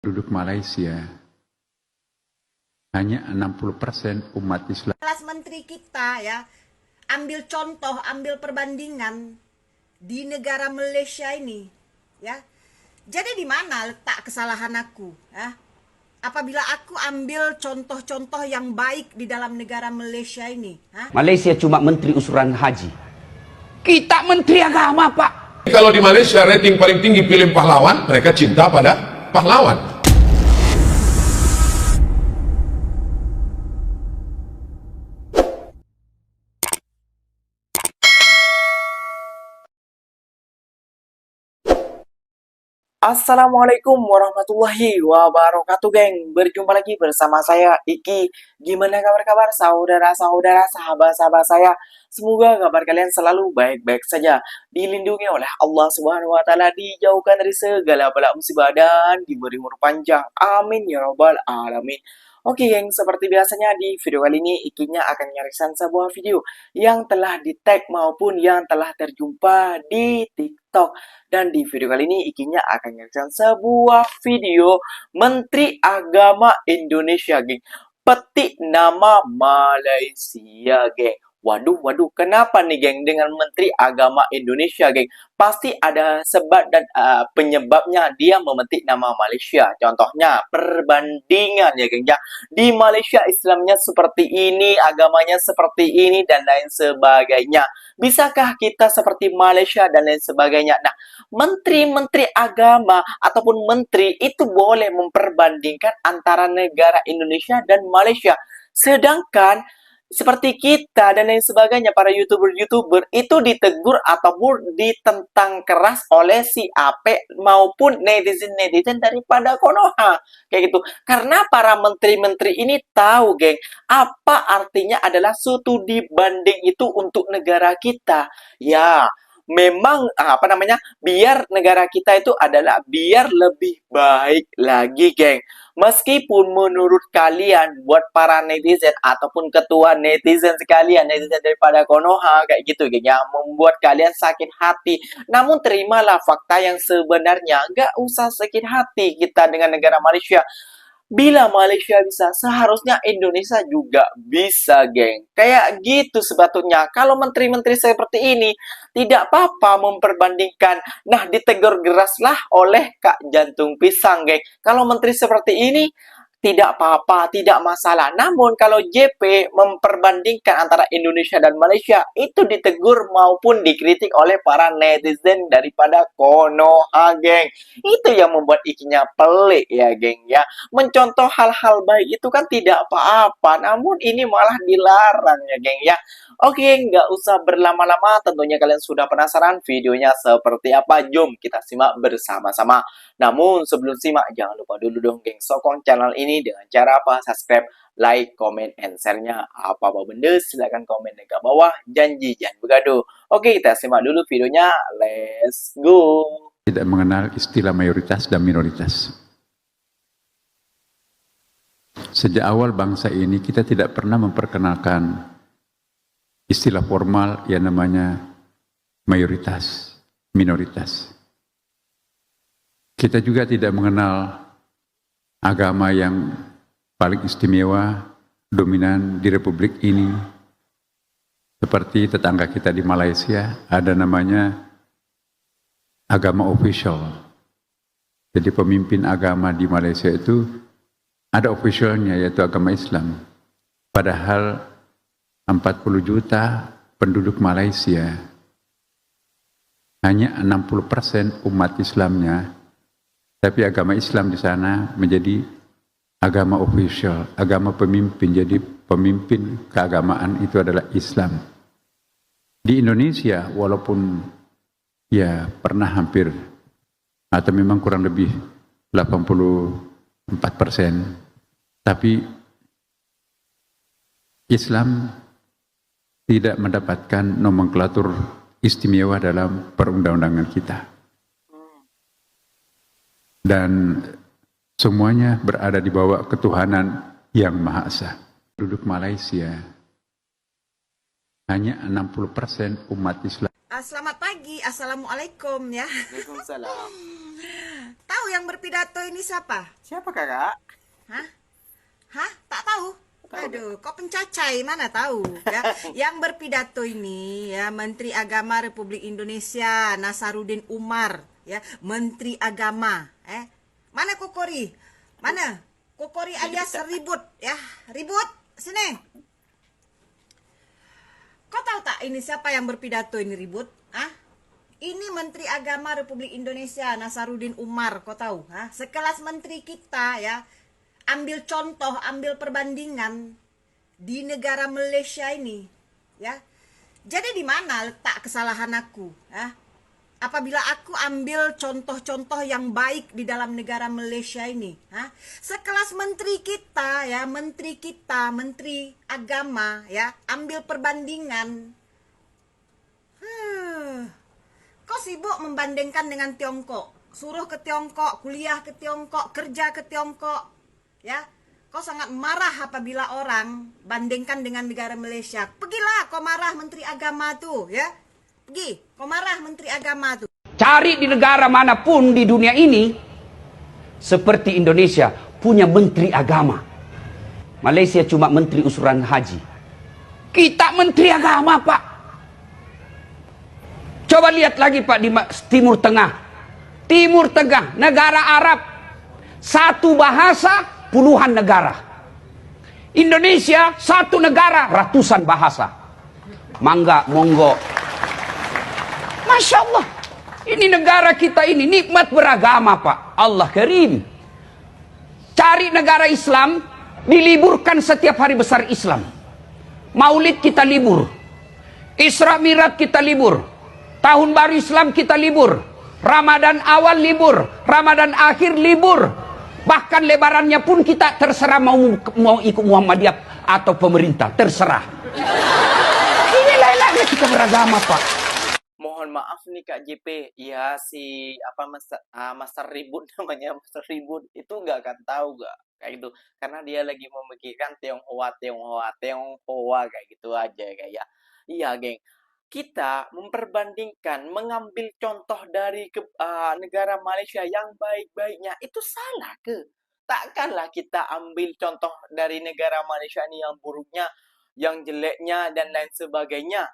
Penduduk Malaysia, hanya 60% umat Islam. Kelas menteri kita ya, ambil contoh, ambil perbandingan di negara Malaysia ini, ya. Jadi di mana letak kesalahan aku, ya? Apabila aku ambil contoh-contoh yang baik di dalam negara Malaysia ini, ha? Malaysia cuma menteri usuran haji. Kita menteri agama, Pak. Kalau di Malaysia rating paling tinggi film pahlawan, mereka cinta pada pahlawan. Assalamualaikum warahmatullahi wabarakatuh, geng. Berjumpa lagi bersama saya Iki. Gimana kabar-kabar saudara-saudara, sahabat-sahabat saya? Semoga kabar kalian selalu baik-baik saja, dilindungi oleh Allah Subhanahu wa taala, dijauhkan dari segala bala musibah dan diberi umur panjang. Amin ya rabbal alamin. Oke, geng, seperti biasanya di video kali ini Ikinya akan menyaksikan sebuah video yang telah di-tag maupun yang telah terjumpa di TikTok. Dan di video kali ini Ikinya akan menyaksikan sebuah video Menteri Agama Indonesia, geng. Petik nama Malaysia, geng. Waduh, kenapa nih, geng, dengan Menteri Agama Indonesia, geng? Pasti ada sebab dan penyebabnya dia memetik nama Malaysia. Contohnya, perbandingan, ya, geng, ya. Di Malaysia Islamnya seperti ini, agamanya seperti ini, dan lain sebagainya. Bisakah kita seperti Malaysia dan lain sebagainya? Nah, menteri-menteri agama ataupun menteri itu boleh memperbandingkan antara negara Indonesia dan Malaysia. Sedangkan seperti kita dan lain sebagainya, para youtuber-youtuber itu ditegur ataupun ditentang keras oleh si AP maupun netizen-netizen daripada Konoha, kayak gitu. Karena para menteri-menteri ini tahu, geng, apa artinya adalah studi banding itu untuk negara kita. Ya, memang biar negara kita itu adalah biar lebih baik lagi, geng. Meskipun menurut kalian, buat para netizen ataupun ketua netizen sekalian, netizen daripada Konoha kayak gitu, geng, yang membuat kalian sakit hati. Namun terimalah fakta yang sebenarnya, gak usah sakit hati kita dengan negara Malaysia. Bila Malaysia bisa, seharusnya Indonesia juga bisa, geng. Kayak gitu sebetulnya. Kalau menteri-menteri seperti ini, tidak apa-apa memperbandingkan. Nah, ditegur geraslah oleh Kak Jantung Pisang, geng. Kalau menteri seperti ini, tidak apa-apa, tidak masalah. Namun, kalau JP memperbandingkan antara Indonesia dan Malaysia, itu ditegur maupun dikritik oleh para netizen daripada Konoha, geng. Itu yang membuat Ikinya pelik, ya, geng, ya. Mencontoh hal-hal baik itu kan tidak apa-apa, namun ini malah dilarang, ya, geng, ya. Oke, nggak usah berlama-lama, tentunya kalian sudah penasaran videonya seperti apa. Jom kita simak bersama-sama. Namun sebelum simak, jangan lupa dulu dong, geng, sokong channel ini dengan cara apa? Subscribe, like, comment, and share-nya. Apa-apa benda, silahkan komen di bawah. Janji jangan begaduh. Oke, kita simak dulu videonya. Let's go. Tidak mengenal istilah mayoritas dan minoritas. Sejak awal bangsa ini kita tidak pernah memperkenalkan istilah formal yang namanya mayoritas, minoritas. Kita juga tidak mengenal agama yang paling istimewa, dominan di Republik ini. Seperti tetangga kita di Malaysia, ada namanya agama official. Jadi pemimpin agama di Malaysia itu ada officialnya, yaitu agama Islam. Padahal 40 juta penduduk Malaysia, hanya 60% umat Islamnya, tapi agama Islam di sana menjadi agama official, agama pemimpin. Jadi pemimpin keagamaan itu adalah Islam. Di Indonesia, walaupun ya pernah hampir atau memang kurang lebih 84%, tapi Islam tidak mendapatkan nomenklatur istimewa dalam perundang-undangan kita. Dan semuanya berada di bawah ketuhanan yang Maha Esa. Penduduk Malaysia, hanya 60% umat Islam. Selamat pagi, assalamualaikum ya. Waalaikumsalam. Tahu yang berpidato ini siapa? Siapa kakak? Hah? Hah? Tak tahu? Aduh, kok pencacai, mana tahu ya. Yang berpidato ini ya Menteri Agama Republik Indonesia Nasaruddin Umar ya, Menteri Agama. Mana Kokori? Mana? Kokori alias ribut ya. Ribut, sini. Kau tahu tak ini siapa yang berpidato ini ribut? Ini Menteri Agama Republik Indonesia Nasaruddin Umar, kau tahu? Sekelas menteri kita ya. Ambil contoh, ambil perbandingan di negara Malaysia ini, ya. Jadi di mana letak kesalahan aku, ya? Apabila aku ambil contoh-contoh yang baik di dalam negara Malaysia ini, sekelas menteri kita, ya, menteri agama, ya, ambil perbandingan. Kau sibuk membandingkan dengan Tiongkok, suruh ke Tiongkok, kuliah ke Tiongkok, kerja ke Tiongkok. Ya, kau sangat marah apabila orang bandingkan dengan negara Malaysia. Pergilah kau marah menteri agama tuh, ya. Pergi, kau marah menteri agama tuh. Cari di negara manapun di dunia ini seperti Indonesia punya menteri agama. Malaysia cuma menteri usuran haji. Kita menteri agama, Pak. Coba lihat lagi, Pak, di Timur Tengah. Timur Tengah, negara Arab. Satu bahasa, puluhan negara. Indonesia satu negara, ratusan bahasa. Mangga, monggo. Masya Allah. Ini negara kita ini nikmat beragama, Pak. Allah Karim. Cari negara Islam, diliburkan setiap hari besar Islam. Maulid kita libur. Isra Mi'raj kita libur. Tahun baru Islam kita libur. Ramadan awal libur. Ramadan akhir libur. Bahkan lebarannya pun kita terserah mau ikut Muhammadiyah atau pemerintah, terserah. Inilah enaknya kita beragama, Pak. Mohon maaf nih Kak JP, ya si Master Ribut namanya, Master Ribut itu nggak akan tahu nggak kayak gitu, karena dia lagi memikirkan Tionghoa kayak gitu aja kayak. Iya geng, kita memperbandingkan, mengambil contoh dari negara Malaysia yang baik-baiknya, itu salah ke? Takkanlah kita ambil contoh dari negara Malaysia ini yang buruknya, yang jeleknya, dan lain sebagainya.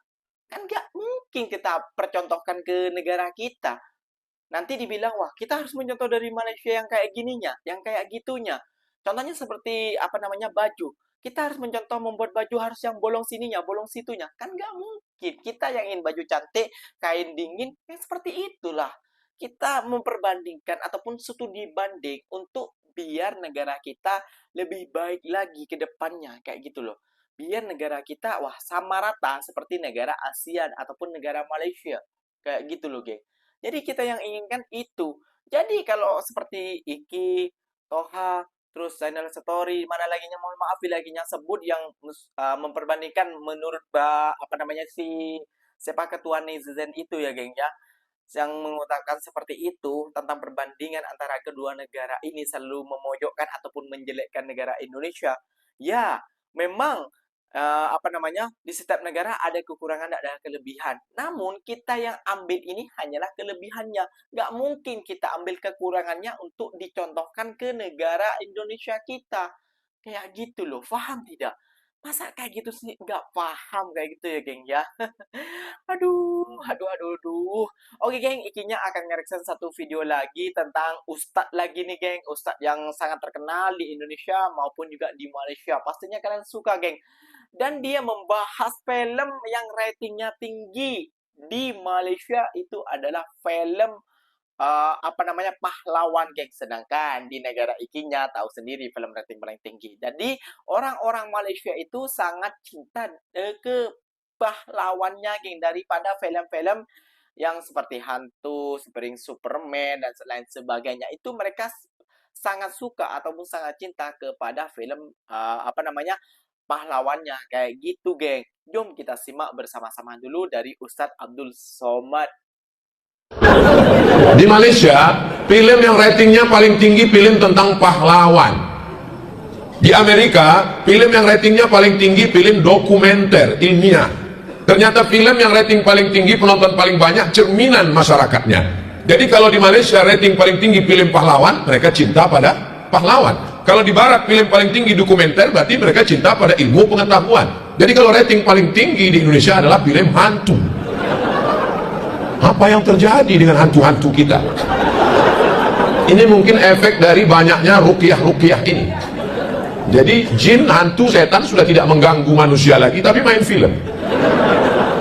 Kan gak mungkin kita percontohkan ke negara kita. Nanti dibilang, wah kita harus mencontoh dari Malaysia yang kayak gininya, yang kayak gitunya. Contohnya seperti, baju. Kita harus mencontoh membuat baju harus yang bolong sininya, bolong situnya. Kan nggak mungkin. Kita yang ingin baju cantik, kain dingin, yang seperti itulah. Kita memperbandingkan ataupun studi banding untuk biar negara kita lebih baik lagi ke depannya. Kayak gitu loh. Biar negara kita, wah sama rata seperti negara ASEAN ataupun negara Malaysia. Kayak gitu loh, geng. Jadi kita yang inginkan itu. Jadi kalau seperti Iki, Toha, terus Zainal Satori, mana lagi mohon maaf bila lagi sebut yang memperbandingkan menurut si siapa ketua netizen itu ya geng ya, yang mengutarakan seperti itu tentang perbandingan antara kedua negara ini, selalu memojokkan ataupun menjelekkan negara Indonesia. Ya, memang di setiap negara ada kekurangan, ada kelebihan. Namun kita yang ambil ini hanyalah kelebihannya. Nggak mungkin kita ambil kekurangannya untuk dicontohkan ke negara Indonesia kita. Kayak gitu loh, paham tidak? Masa kayak gitu sih nggak paham kayak gitu ya geng ya. Aduh. Oke geng, Ikinya akan ngereaction satu video lagi tentang Ustadz lagi nih geng. Ustadz yang sangat terkenal di Indonesia maupun juga di Malaysia. Pastinya kalian suka geng. Dan dia membahas film yang ratingnya tinggi di Malaysia itu adalah film Pahlawan geng. Sedangkan di negara Ikinya tahu sendiri film rating paling tinggi. Jadi orang-orang Malaysia itu sangat cinta ke pahlawannya geng, daripada film-film yang seperti hantu, seperti Superman dan lain sebagainya. Itu mereka sangat suka ataupun sangat cinta kepada film pahlawannya kayak gitu geng. Jom kita simak bersama-sama dulu dari Ustadz Abdul Somad. Di Malaysia, film yang ratingnya paling tinggi film tentang pahlawan. Di Amerika, film yang ratingnya paling tinggi film dokumenter ilmiah. Ternyata film yang rating paling tinggi, penonton paling banyak, cerminan masyarakatnya. Jadi kalau di Malaysia rating paling tinggi film pahlawan, mereka cinta pada pahlawan. Kalau di barat film paling tinggi dokumenter, berarti mereka cinta pada ilmu pengetahuan. Jadi kalau rating paling tinggi di Indonesia adalah film hantu. Apa yang terjadi dengan hantu-hantu kita? Ini mungkin efek dari banyaknya ruqyah-ruqyah ini. Jadi jin, hantu, setan sudah tidak mengganggu manusia lagi, tapi main film.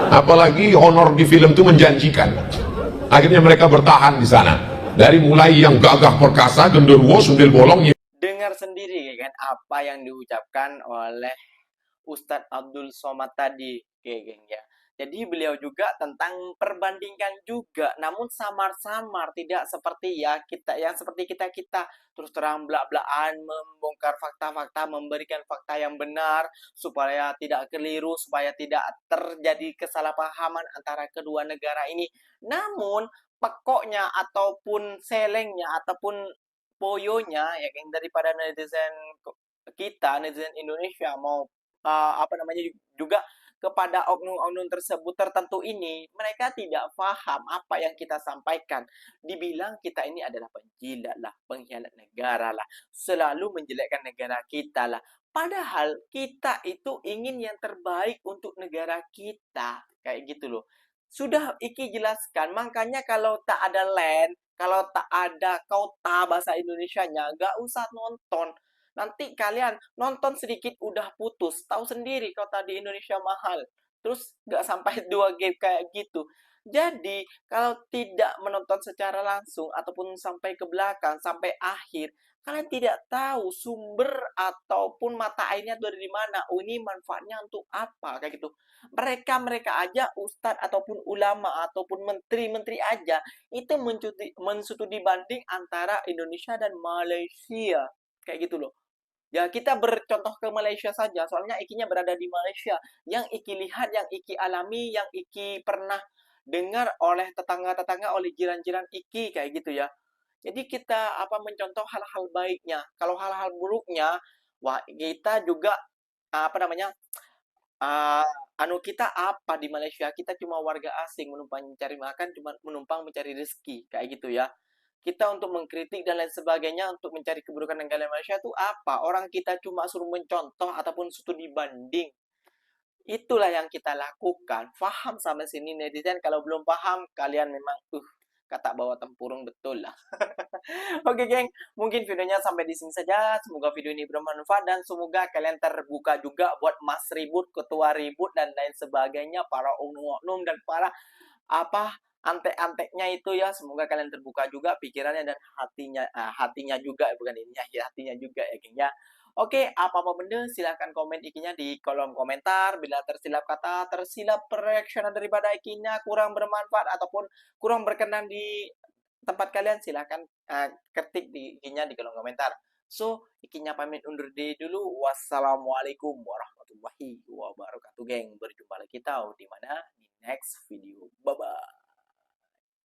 Apalagi honor di film itu menjanjikan. Akhirnya mereka bertahan di sana. Dari mulai yang gagah perkasa, genderuwo, sundel bolong. Dengar sendiri kan apa yang diucapkan oleh Ustadz Abdul Somad tadi, geng ya. Jadi beliau juga tentang perbandingkan juga, namun samar-samar, tidak seperti ya kita yang seperti kita terus terang belak-belakan membongkar fakta-fakta, memberikan fakta yang benar supaya tidak keliru, supaya tidak terjadi kesalahpahaman antara kedua negara ini. Namun pokoknya ataupun selengnya ataupun poyonya ya kan daripada netizen kita, netizen Indonesia mau juga kepada oknum-oknum tersebut tertentu ini, mereka tidak paham apa yang kita sampaikan. Dibilang kita ini adalah penjilat lah, pengkhianat negara lah, selalu menjelekkan negara kita lah. Padahal kita itu ingin yang terbaik untuk negara kita, kayak gitu loh. Sudah Iki jelaskan, makanya kalau tak ada land, kalau tak ada kota bahasa Indonesianya, gak usah nonton. Nanti kalian nonton sedikit udah putus. Tahu sendiri kota di Indonesia mahal. Terus nggak sampai 2 game kayak gitu. Jadi kalau tidak menonton secara langsung ataupun sampai ke belakang, sampai akhir, kalian tidak tahu sumber ataupun mata airnya dari mana. Oh ini manfaatnya untuk apa kayak gitu. Mereka aja ustadz ataupun ulama ataupun menteri-menteri aja itu menstudi banding antara Indonesia dan Malaysia kayak gitu loh. Ya, kita bercontoh ke Malaysia saja, soalnya Ikinya berada di Malaysia. Yang Iki lihat, yang Iki alami, yang Iki pernah dengar oleh tetangga-tetangga, oleh jiran-jiran Iki, kayak gitu ya. Jadi kita mencontoh hal-hal baiknya. Kalau hal-hal buruknya, wah kita juga kita apa di Malaysia? Kita cuma warga asing menumpang mencari makan, cuma menumpang mencari rezeki, kayak gitu ya. Kita untuk mengkritik dan lain sebagainya untuk mencari keburukan negara Malaysia itu apa? Orang kita cuma suruh mencontoh ataupun studi banding. Itulah yang kita lakukan. Paham sampai sini netizen? Kalau belum paham, kalian memang kata bawa tempurung betul lah. Oke, geng. Mungkin videonya sampai di sini saja. Semoga video ini bermanfaat dan semoga kalian terbuka juga buat mas ribut, ketua ribut dan lain sebagainya, para oknum-oknum dan para antek-anteknya itu ya, semoga kalian terbuka juga pikirannya dan hatinya juga, bukan ininya ya, hatinya juga ya geng ya. Oke, apa-apa benda silahkan komen Ikinya di kolom komentar. Bila tersilap kata, tersilap reaction daripada Ikinya kurang bermanfaat ataupun kurang berkenan di tempat kalian, silahkan ketik di Ikinya di kolom komentar. So, Ikinya pamit undur diri dulu. Wassalamualaikum warahmatullahi wabarakatuh, geng. Berjumpa lagi kita di mana di next video. Bye-bye.